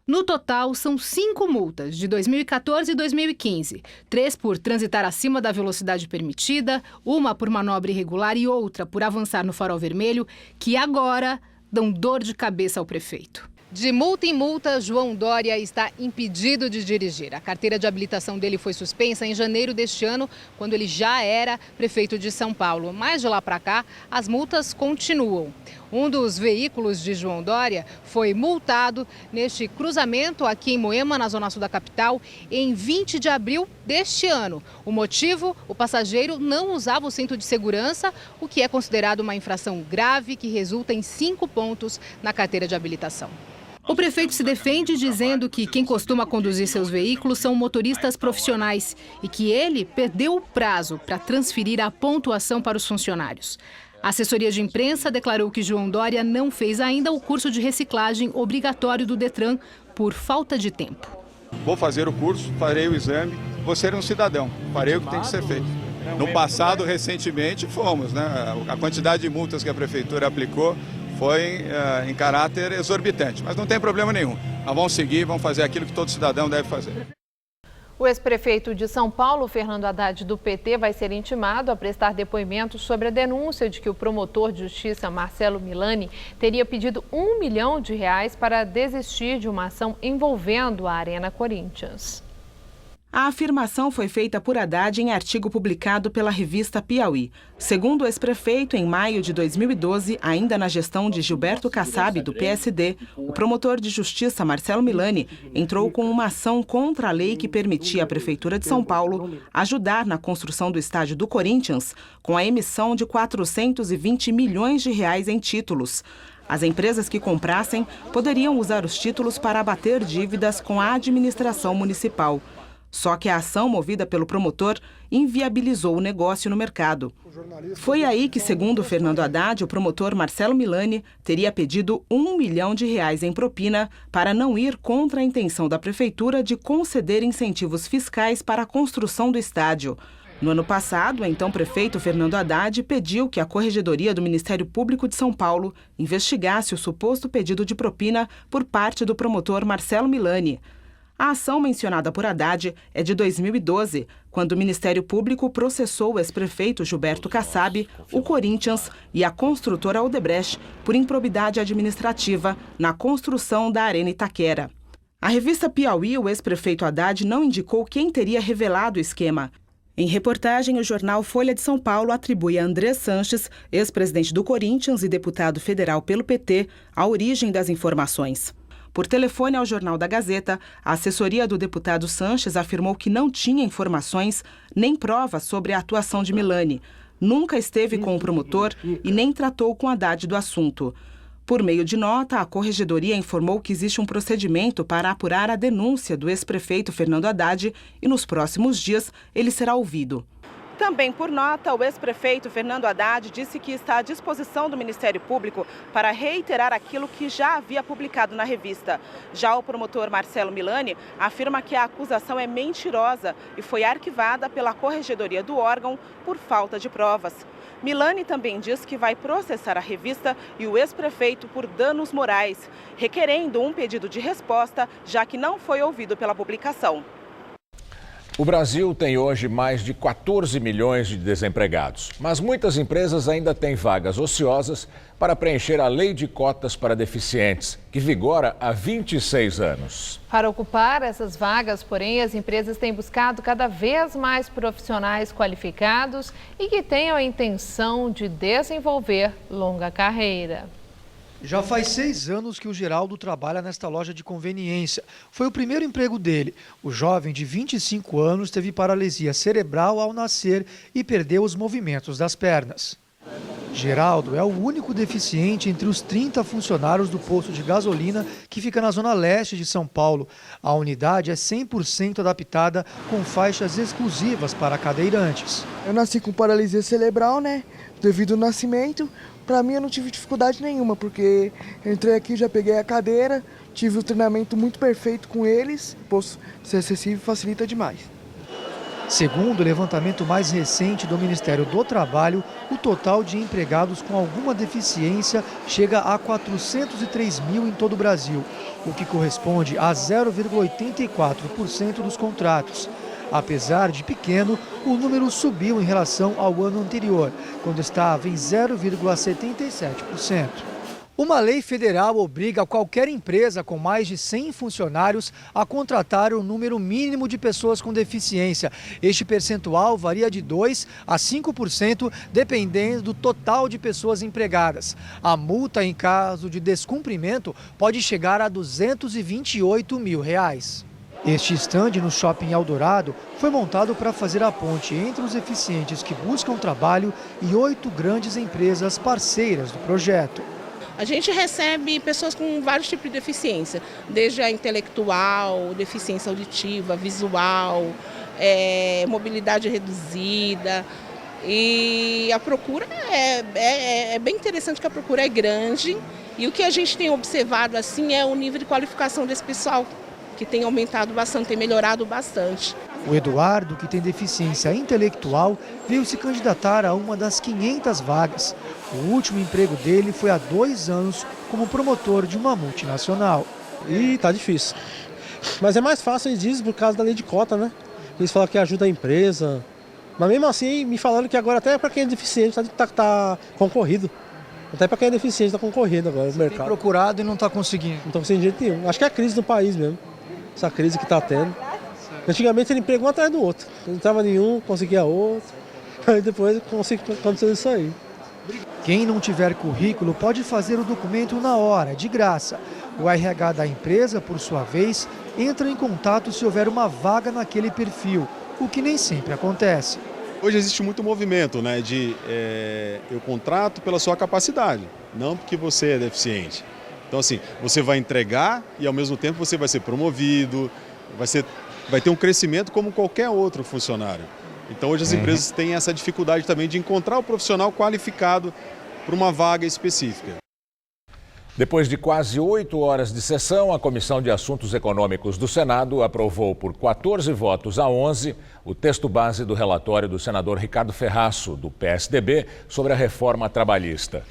No total, são 5 multas de 2014 e 2015. 3 por transitar acima da velocidade permitida, uma por manobra irregular e outra por avançar no farol vermelho, que agora dão dor de cabeça ao prefeito. De multa em multa, João Dória está impedido de dirigir. A carteira de habilitação dele foi suspensa em janeiro deste ano, quando ele já era prefeito de São Paulo. Mas de lá para cá, as multas continuam. Um dos veículos de João Dória foi multado neste cruzamento aqui em Moema, na zona sul da capital, em 20 de abril deste ano. O motivo? O passageiro não usava o cinto de segurança, o que é considerado uma infração grave que resulta em 5 pontos na carteira de habilitação. O prefeito se defende dizendo que quem costuma conduzir seus veículos são motoristas profissionais e que ele perdeu o prazo para transferir a pontuação para os funcionários. A assessoria de imprensa declarou que João Dória não fez ainda o curso de reciclagem obrigatório do Detran por falta de tempo. Vou fazer o curso, farei o exame, vou ser um cidadão, farei o que tem que ser feito. No passado, recentemente, fomos, né? A quantidade de multas que a prefeitura aplicou foi em caráter exorbitante, mas não tem problema nenhum. Nós vamos seguir, vamos fazer aquilo que todo cidadão deve fazer. O ex-prefeito de São Paulo, Fernando Haddad, do PT, vai ser intimado a prestar depoimento sobre a denúncia de que o promotor de justiça, Marcelo Milani, teria pedido R$1 milhão para desistir de uma ação envolvendo a Arena Corinthians. A afirmação foi feita por Haddad em artigo publicado pela revista Piauí. Segundo o ex-prefeito, em maio de 2012, ainda na gestão de Gilberto Kassab, do PSD, o promotor de justiça Marcelo Milani entrou com uma ação contra a lei que permitia à Prefeitura de São Paulo ajudar na construção do estádio do Corinthians com a emissão de R$420 milhões em títulos. As empresas que comprassem poderiam usar os títulos para abater dívidas com a administração municipal. Só que a ação movida pelo promotor inviabilizou o negócio no mercado. Foi aí que, segundo Fernando Haddad, o promotor Marcelo Milani teria pedido R$1 milhão em propina para não ir contra a intenção da prefeitura de conceder incentivos fiscais para a construção do estádio. No ano passado, o então prefeito Fernando Haddad pediu que a Corregedoria do Ministério Público de São Paulo investigasse o suposto pedido de propina por parte do promotor Marcelo Milani. A ação mencionada por Haddad é de 2012, quando o Ministério Público processou o ex-prefeito Gilberto Kassab, o Corinthians e a construtora Odebrecht por improbidade administrativa na construção da Arena Itaquera. A revista Piauí, o ex-prefeito Haddad não indicou quem teria revelado o esquema. Em reportagem, o jornal Folha de São Paulo atribui a André Sanches, ex-presidente do Corinthians e deputado federal pelo PT, a origem das informações. Por telefone ao Jornal da Gazeta, a assessoria do deputado Sanches afirmou que não tinha informações nem provas sobre a atuação de Milani. Nunca esteve com o promotor e nem tratou com Haddad do assunto. Por meio de nota, a Corregedoria informou que existe um procedimento para apurar a denúncia do ex-prefeito Fernando Haddad e, nos próximos dias, ele será ouvido. Também por nota, o ex-prefeito Fernando Haddad disse que está à disposição do Ministério Público para reiterar aquilo que já havia publicado na revista. Já o promotor Marcelo Milani afirma que a acusação é mentirosa e foi arquivada pela Corregedoria do órgão por falta de provas. Milani também diz que vai processar a revista e o ex-prefeito por danos morais, requerendo um pedido de resposta, já que não foi ouvido pela publicação. O Brasil tem hoje mais de 14 milhões de desempregados, mas muitas empresas ainda têm vagas ociosas para preencher a lei de cotas para deficientes, que vigora há 26 anos. Para ocupar essas vagas, porém, as empresas têm buscado cada vez mais profissionais qualificados e que tenham a intenção de desenvolver longa carreira. Já faz 6 anos que o Geraldo trabalha nesta loja de conveniência. Foi o primeiro emprego dele. O jovem de 25 anos teve paralisia cerebral ao nascer e perdeu os movimentos das pernas. Geraldo é o único deficiente entre os 30 funcionários do posto de gasolina que fica na zona leste de São Paulo. A unidade é 100% adaptada com faixas exclusivas para cadeirantes. Eu nasci com paralisia cerebral, né? Devido ao nascimento. Para mim eu não tive dificuldade nenhuma, porque entrei aqui, já peguei a cadeira, tive um treinamento muito perfeito com eles, posso ser acessível e facilita demais. Segundo o levantamento mais recente do Ministério do Trabalho, o total de empregados com alguma deficiência chega a 403 mil em todo o Brasil, o que corresponde a 0,84% dos contratos. Apesar de pequeno, o número subiu em relação ao ano anterior, quando estava em 0,77%. Uma lei federal obriga qualquer empresa com mais de 100 funcionários a contratar o número mínimo de pessoas com deficiência. Este percentual varia de 2% a 5%, dependendo do total de pessoas empregadas. A multa em caso de descumprimento pode chegar a R$ 228 mil. Este estande no Shopping Eldorado foi montado para fazer a ponte entre os deficientes que buscam trabalho e 8 grandes empresas parceiras do projeto. A gente recebe pessoas com vários tipos de deficiência, desde a intelectual, deficiência auditiva, visual, mobilidade reduzida. E a procura é bem interessante, que a procura é grande. E o que a gente tem observado assim é o nível de qualificação desse pessoal, que tem aumentado bastante, tem melhorado bastante. O Eduardo, que tem deficiência intelectual, veio se candidatar a uma das 500 vagas. O último emprego dele foi há 2 anos como promotor de uma multinacional. E tá difícil. Mas é mais fácil, eles dizem, por causa da lei de cota, né? Eles falam que ajuda a empresa. Mas mesmo assim, me falaram que agora até para quem é deficiente tá concorrido. Até para quem é deficiente tá concorrido agora no mercado. Tem procurado e não está conseguindo? Não está conseguindo de jeito nenhum. Acho que é a crise do país mesmo. Essa crise que está tendo. Antigamente ele emprego um atrás do outro. Não estava nenhum, conseguia outro. Aí depois aconteceu isso aí. Quem não tiver currículo pode fazer o documento na hora, de graça. O RH da empresa, por sua vez, entra em contato se houver uma vaga naquele perfil, o que nem sempre acontece. Hoje existe muito movimento, né, eu contrato pela sua capacidade, não porque você é deficiente. Então assim, você vai entregar e ao mesmo tempo você vai ser promovido, vai ter um crescimento como qualquer outro funcionário. Então hoje as empresas têm essa dificuldade também de encontrar o profissional qualificado para uma vaga específica. Depois de quase 8 horas de sessão, a Comissão de Assuntos Econômicos do Senado aprovou por 14 votos a 11 o texto base do relatório do senador Ricardo Ferraço, do PSDB, sobre a reforma trabalhista.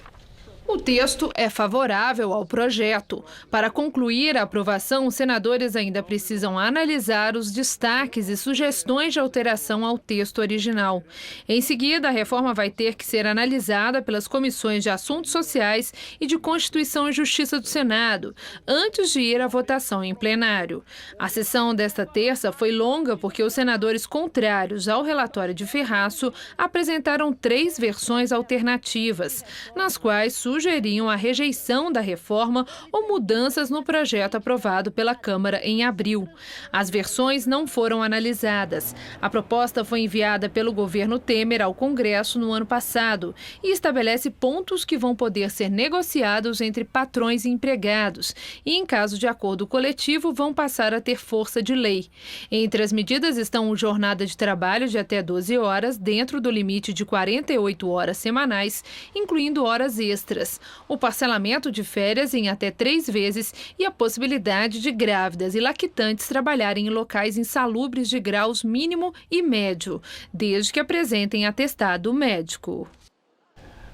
O texto é favorável ao projeto. Para concluir a aprovação, os senadores ainda precisam analisar os destaques e sugestões de alteração ao texto original. Em seguida, a reforma vai ter que ser analisada pelas comissões de Assuntos Sociais e de Constituição e Justiça do Senado, antes de ir à votação em plenário. A sessão desta terça foi longa porque os senadores contrários ao relatório de Ferraço apresentaram 3 versões alternativas, nas quais sugeriam a rejeição da reforma ou mudanças no projeto aprovado pela Câmara em abril. As versões não foram analisadas. A proposta foi enviada pelo governo Temer ao Congresso no ano passado e estabelece pontos que vão poder ser negociados entre patrões e empregados e, em caso de acordo coletivo, vão passar a ter força de lei. Entre as medidas estão jornada de trabalho de até 12 horas, dentro do limite de 48 horas semanais, incluindo horas extras, o parcelamento de férias em até 3 vezes e a possibilidade de grávidas e lactantes trabalharem em locais insalubres de graus mínimo e médio, desde que apresentem atestado médico.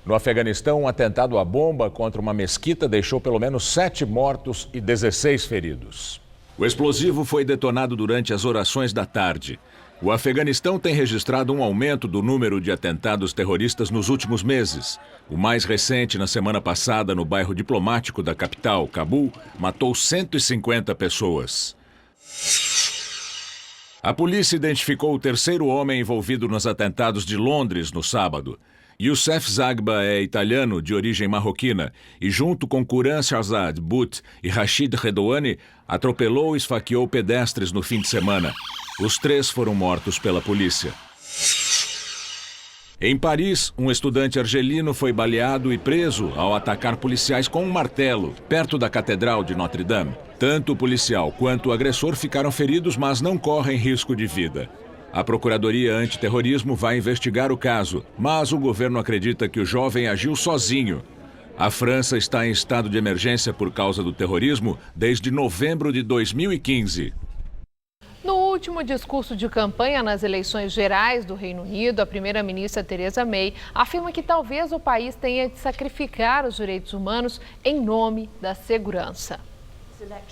No Afeganistão, um atentado à bomba contra uma mesquita deixou pelo menos 7 mortos e 16 feridos. O explosivo foi detonado durante as orações da tarde. O Afeganistão tem registrado um aumento do número de atentados terroristas nos últimos meses. O mais recente, na semana passada, no bairro diplomático da capital, Cabul, matou 150 pessoas. A polícia identificou o 3º homem envolvido nos atentados de Londres no sábado. Youssef Zagba é italiano de origem marroquina e, junto com Quran Shahzad Butt e Rashid Redouane, atropelou e esfaqueou pedestres no fim de semana. Os 3 foram mortos pela polícia. Em Paris, um estudante argelino foi baleado e preso ao atacar policiais com um martelo, perto da Catedral de Notre-Dame. Tanto o policial quanto o agressor ficaram feridos, mas não correm risco de vida. A Procuradoria Antiterrorismo vai investigar o caso, mas o governo acredita que o jovem agiu sozinho. A França está em estado de emergência por causa do terrorismo desde novembro de 2015. No último discurso de campanha nas eleições gerais do Reino Unido, a primeira-ministra Theresa May afirma que talvez o país tenha de sacrificar os direitos humanos em nome da segurança.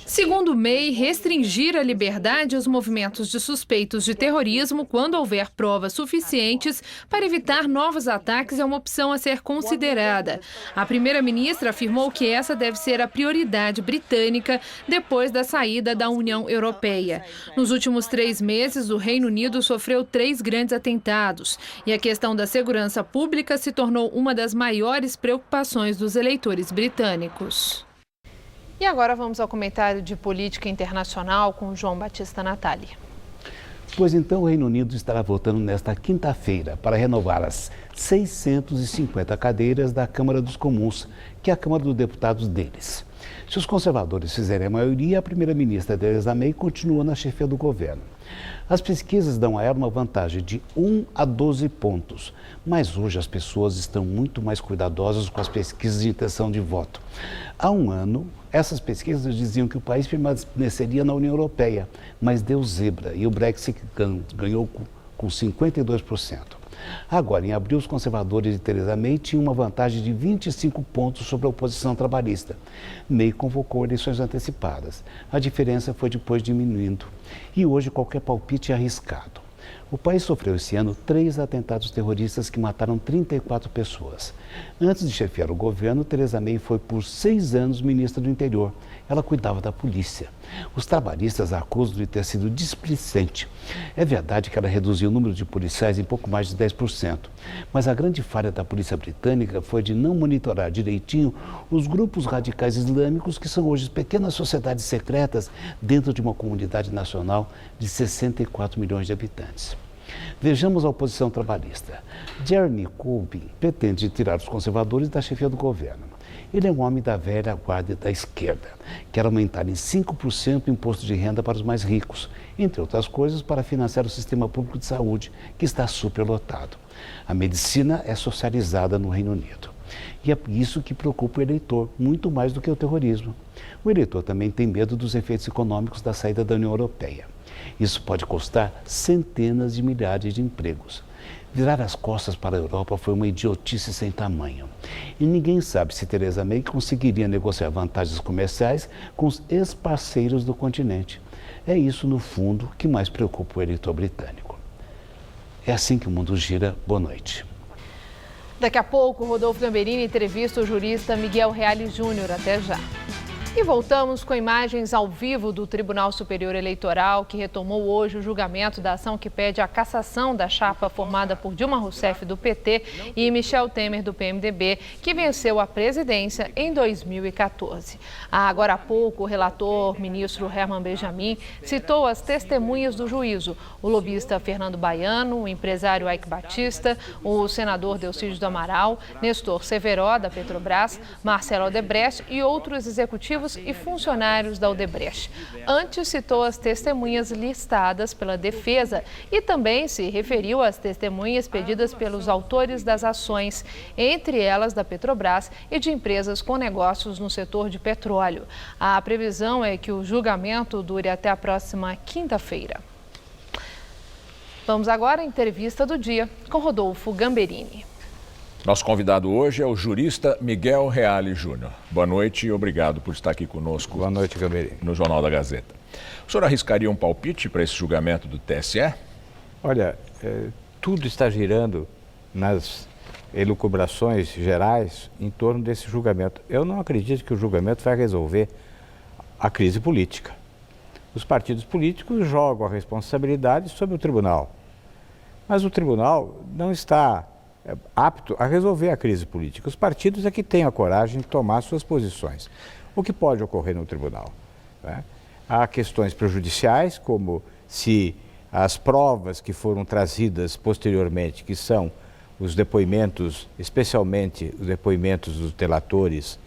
Segundo May, restringir a liberdade aos movimentos de suspeitos de terrorismo quando houver provas suficientes para evitar novos ataques é uma opção a ser considerada. A primeira-ministra afirmou que essa deve ser a prioridade britânica depois da saída da União Europeia. Nos últimos 3 meses, o Reino Unido sofreu 3 grandes atentados e a questão da segurança pública se tornou uma das maiores preocupações dos eleitores britânicos. E agora vamos ao comentário de política internacional com João Batista Natali. Pois então o Reino Unido estará votando nesta quinta-feira para renovar as 650 cadeiras da Câmara dos Comuns, que é a Câmara dos Deputados deles. Se os conservadores fizerem a maioria, a primeira-ministra Theresa May continua na chefia do governo. As pesquisas dão a ela uma vantagem de 1 a 12 pontos, mas hoje as pessoas estão muito mais cuidadosas com as pesquisas de intenção de voto. Há um ano, essas pesquisas diziam que o país permaneceria na União Europeia, mas deu zebra e o Brexit ganhou com 52%. Agora, em abril, os conservadores de Theresa May tinham uma vantagem de 25 pontos sobre a oposição trabalhista. May convocou eleições antecipadas. A diferença foi depois diminuindo. E hoje qualquer palpite é arriscado. O país sofreu esse ano 3 atentados terroristas que mataram 34 pessoas. Antes de chefiar o governo, Theresa May foi por 6 anos ministra do Interior. Ela cuidava da polícia. Os trabalhistas a acusam de ter sido displicente. É verdade que ela reduziu o número de policiais em pouco mais de 10%. Mas a grande falha da polícia britânica foi de não monitorar direitinho os grupos radicais islâmicos, que são hoje pequenas sociedades secretas dentro de uma comunidade nacional de 64 milhões de habitantes. Vejamos a oposição trabalhista. Jeremy Corbyn pretende tirar os conservadores da chefia do governo. Ele é um homem da velha guarda da esquerda. Quer aumentar em 5% o imposto de renda para os mais ricos, entre outras coisas, para financiar o sistema público de saúde, que está superlotado. A medicina é socializada no Reino Unido. E é isso que preocupa o eleitor, muito mais do que o terrorismo. O eleitor também tem medo dos efeitos econômicos da saída da União Europeia. Isso pode custar centenas de milhares de empregos. Virar as costas para a Europa foi uma idiotice sem tamanho. E ninguém sabe se Theresa May conseguiria negociar vantagens comerciais com os ex-parceiros do continente. É isso, no fundo, que mais preocupa o eleitor britânico. É assim que o mundo gira. Boa noite. Daqui a pouco, Rodolfo Gamberini entrevista o jurista Miguel Reale Júnior. Até já. E voltamos com imagens ao vivo do Tribunal Superior Eleitoral, que retomou hoje o julgamento da ação que pede a cassação da chapa formada por Dilma Rousseff, do PT, e Michel Temer, do PMDB, que venceu a presidência em 2014. Agora há pouco, o relator, ministro Herman Benjamin, citou as testemunhas do juízo: o lobista Fernando Baiano, o empresário Eike Batista, o senador Delcídio do Amaral, Nestor Severo, da Petrobras, Marcelo Odebrecht e outros executivos e funcionários da Odebrecht. Antes citou as testemunhas listadas pela defesa e também se referiu às testemunhas pedidas pelos autores das ações, entre elas da Petrobras e de empresas com negócios no setor de petróleo. A previsão é que o julgamento dure até a próxima quinta-feira. Vamos agora à entrevista do dia com Rodolfo Gamberini. Nosso convidado hoje é o jurista Miguel Reale Júnior. Boa noite e obrigado por estar aqui conosco. Boa noite, Gamberini. No Jornal da Gazeta. O senhor arriscaria um palpite para esse julgamento do TSE? Olha, tudo está girando nas elucubrações gerais em torno desse julgamento. Eu não acredito que o julgamento vai resolver a crise política. Os partidos políticos jogam a responsabilidade sobre o tribunal. Mas o tribunal não está apto a resolver a crise política. Os partidos é que têm a coragem de tomar suas posições. O que pode ocorrer no tribunal? Né? Há questões prejudiciais, como se as provas que foram trazidas posteriormente, que são os depoimentos, especialmente os depoimentos dos delatores,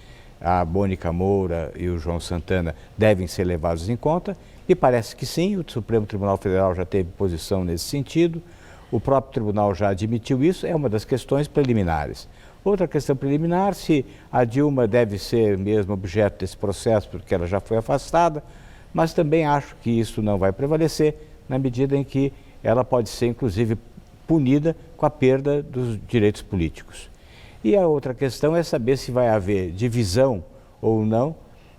a Mônica Moura e o João Santana, devem ser levados em conta, e parece que sim, o Supremo Tribunal Federal já teve posição nesse sentido. O próprio tribunal já admitiu isso, é uma das questões preliminares. Outra questão preliminar, se a Dilma deve ser mesmo objeto desse processo, porque ela já foi afastada, mas também acho que isso não vai prevalecer, na medida em que ela pode ser, inclusive, punida com a perda dos direitos políticos. E a outra questão é saber se vai haver divisão ou não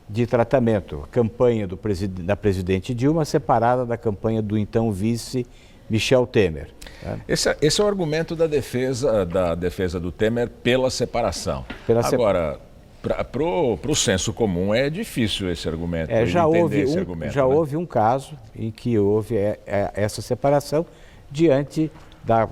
de tratamento. A campanha da presidente Dilma separada da campanha do então vice Michel Temer. Esse é o argumento da defesa do Temer pela separação. Agora, para o senso comum é difícil esse argumento. Houve um caso em que houve essa separação diante da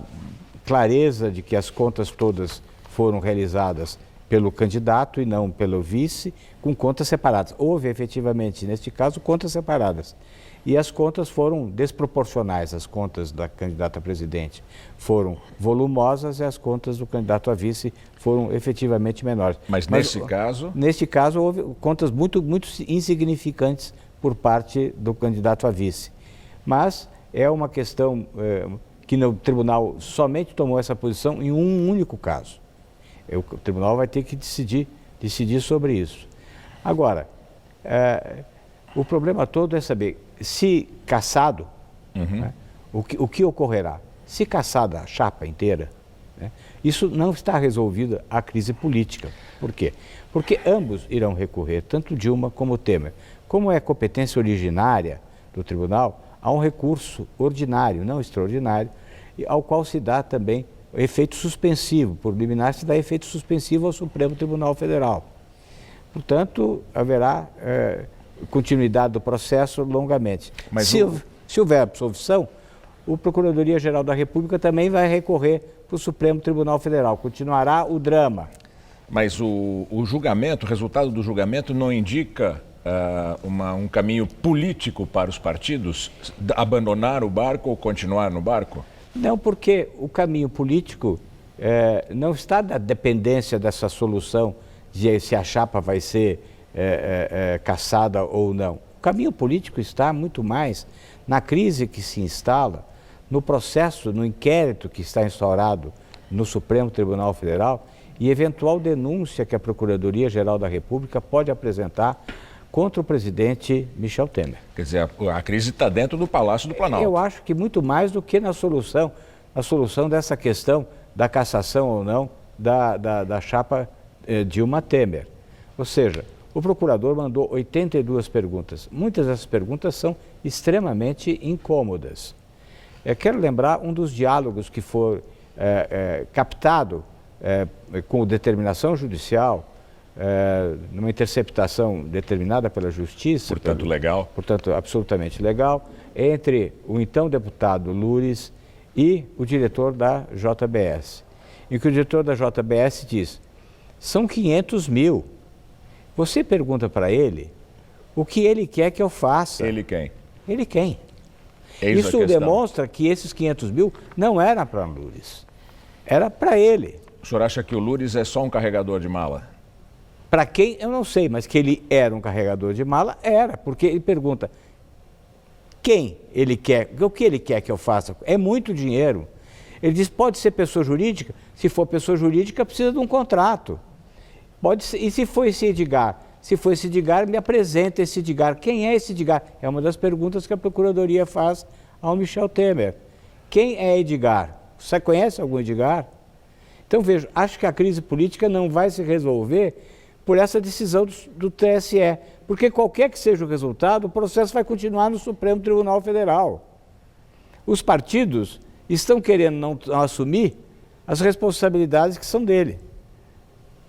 clareza de que as contas todas foram realizadas pelo candidato e não pelo vice, com contas separadas. Houve efetivamente, neste caso, contas separadas. e as contas foram desproporcionais. As contas da candidata a presidente foram volumosas e as contas do candidato a vice foram efetivamente menores. Mas nesse caso? Neste caso, houve contas muito insignificantes por parte do candidato a vice. Mas é uma questão que no tribunal somente tomou essa posição em um único caso. O tribunal vai ter que decidir sobre isso. Agora, o problema todo é saber se cassado, né, o que ocorrerá. Se cassada a chapa inteira, né, isso não está resolvida a crise política. Por quê? Porque ambos irão recorrer, tanto Dilma como Temer. Como é competência originária do tribunal, há um recurso ordinário, não extraordinário, ao qual se dá também efeito suspensivo. Por liminar se dá efeito suspensivo ao Supremo Tribunal Federal. Portanto, haverá continuidade do processo longamente. Mas se houver absolvição, o Procuradoria-Geral da República também vai recorrer para o Supremo Tribunal Federal. Continuará o drama. Mas o julgamento, o resultado do julgamento não indica um caminho político para os partidos? Abandonar o barco ou continuar no barco? Não, porque o caminho político não está na dependência dessa solução de se a chapa vai ser cassada ou não. O caminho político está muito mais na crise que se instala, no processo, no inquérito que está instaurado no Supremo Tribunal Federal e eventual denúncia que a Procuradoria-Geral da República pode apresentar contra o presidente Michel Temer. Quer dizer, a crise está dentro do Palácio do Planalto. Eu acho que muito mais do que na solução, a solução dessa questão da cassação ou não da chapa Dilma Temer. Ou seja, o procurador mandou 82 perguntas. Muitas dessas perguntas são extremamente incômodas. Quero lembrar um dos diálogos que foi captado com determinação judicial, numa interceptação determinada pela Justiça. Portanto, legal. Portanto, absolutamente legal, entre o então deputado Loures e o diretor da JBS. Em que o diretor da JBS diz, são 500 mil. Você pergunta para ele o que ele quer que eu faça. Ele quem? Ele quem? Eis Isso demonstra que esses 500 mil não era para Loures, era para ele. O senhor acha que o Loures é só um carregador de mala? Para quem, eu não sei, mas que ele era um carregador de mala, era, porque ele pergunta quem ele quer, o que ele quer que eu faça. É muito dinheiro. Ele diz, pode ser pessoa jurídica? Se for pessoa jurídica, precisa de um contrato. Pode ser, e se for esse Edgar? Se for esse Edgar, me apresenta esse Edgar. Quem é esse Edgar? É uma das perguntas que a Procuradoria faz ao Michel Temer. Quem é Edgar? Você conhece algum Edgar? Então, veja, acho que a crise política não vai se resolver por essa decisão do TSE, porque qualquer que seja o resultado, o processo vai continuar no Supremo Tribunal Federal. Os partidos estão querendo não assumir as responsabilidades que são dele.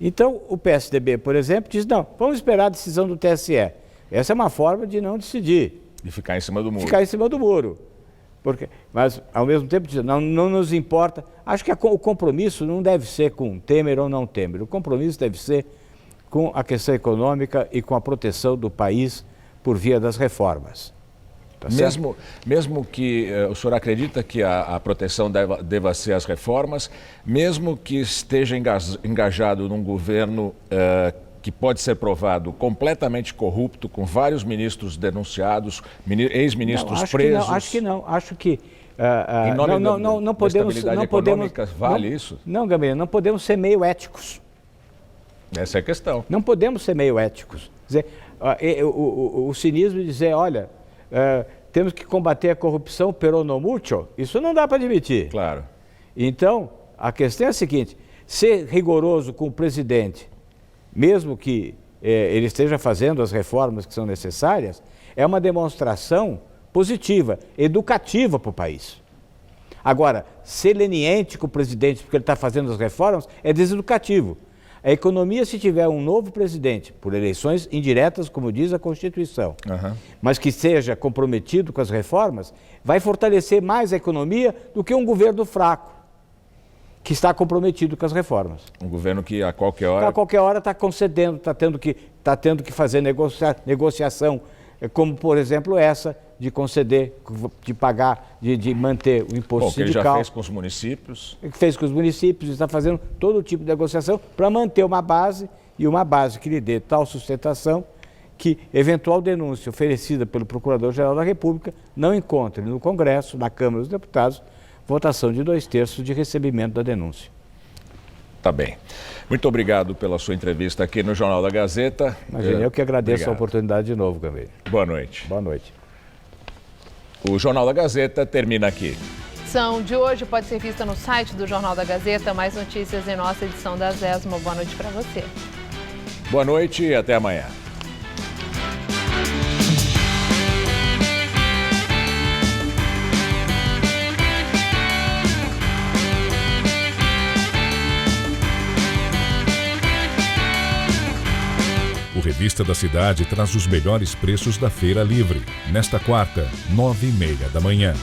Então, o PSDB, por exemplo, diz, não, vamos esperar a decisão do TSE. Essa é uma forma de não decidir. De ficar em cima do muro. Ficar em cima do muro. Mas, ao mesmo tempo, diz, não nos importa. Acho que o compromisso não deve ser com Temer ou não Temer. O compromisso deve ser com a questão econômica e com a proteção do país por via das reformas. Tá mesmo que o senhor acredita que a proteção deva ser as reformas, mesmo que esteja engajado num governo que pode ser provado completamente corrupto, com vários ministros denunciados, ex-ministros presos? Acho que não. Acho que em nome da estabilidade econômica, vale isso? Não, Gabriel, não podemos ser meio éticos. Essa é a questão. Não podemos ser meio éticos. Quer dizer, o cinismo de dizer, olha, temos que combater a corrupção pero no mucho, isso não dá para admitir. Claro. Então, a questão é a seguinte, ser rigoroso com o presidente, mesmo que ele esteja fazendo as reformas que são necessárias, é uma demonstração positiva, educativa para o país. Agora, ser leniente com o presidente porque ele está fazendo as reformas é deseducativo. A economia, se tiver um novo presidente, por eleições indiretas, como diz a Constituição, mas que seja comprometido com as reformas, vai fortalecer mais a economia do que um governo fraco, que está comprometido com as reformas. Um governo que a qualquer hora... A qualquer hora está concedendo, está tendo que fazer negociação, como, por exemplo, essa de conceder, de pagar, de manter o imposto que ele sindical. já fez com os municípios. Fez com os municípios, está fazendo todo tipo de negociação para manter uma base, e uma base que lhe dê tal sustentação que eventual denúncia oferecida pelo Procurador-Geral da República não encontre no Congresso, na Câmara dos Deputados, votação de 2/3 de recebimento da denúncia. Tá bem. Muito obrigado pela sua entrevista aqui no Jornal da Gazeta. Imagina, eu que agradeço obrigado. a oportunidade de novo, Gambeiro. Boa noite. Boa noite. O Jornal da Gazeta termina aqui. A edição de hoje pode ser vista no site do Jornal da Gazeta. Mais notícias em nossa edição das 10. Uma boa noite para você. Boa noite e até amanhã. O Revista da Cidade traz os melhores preços da Feira Livre. Nesta quarta, 9h30 da manhã.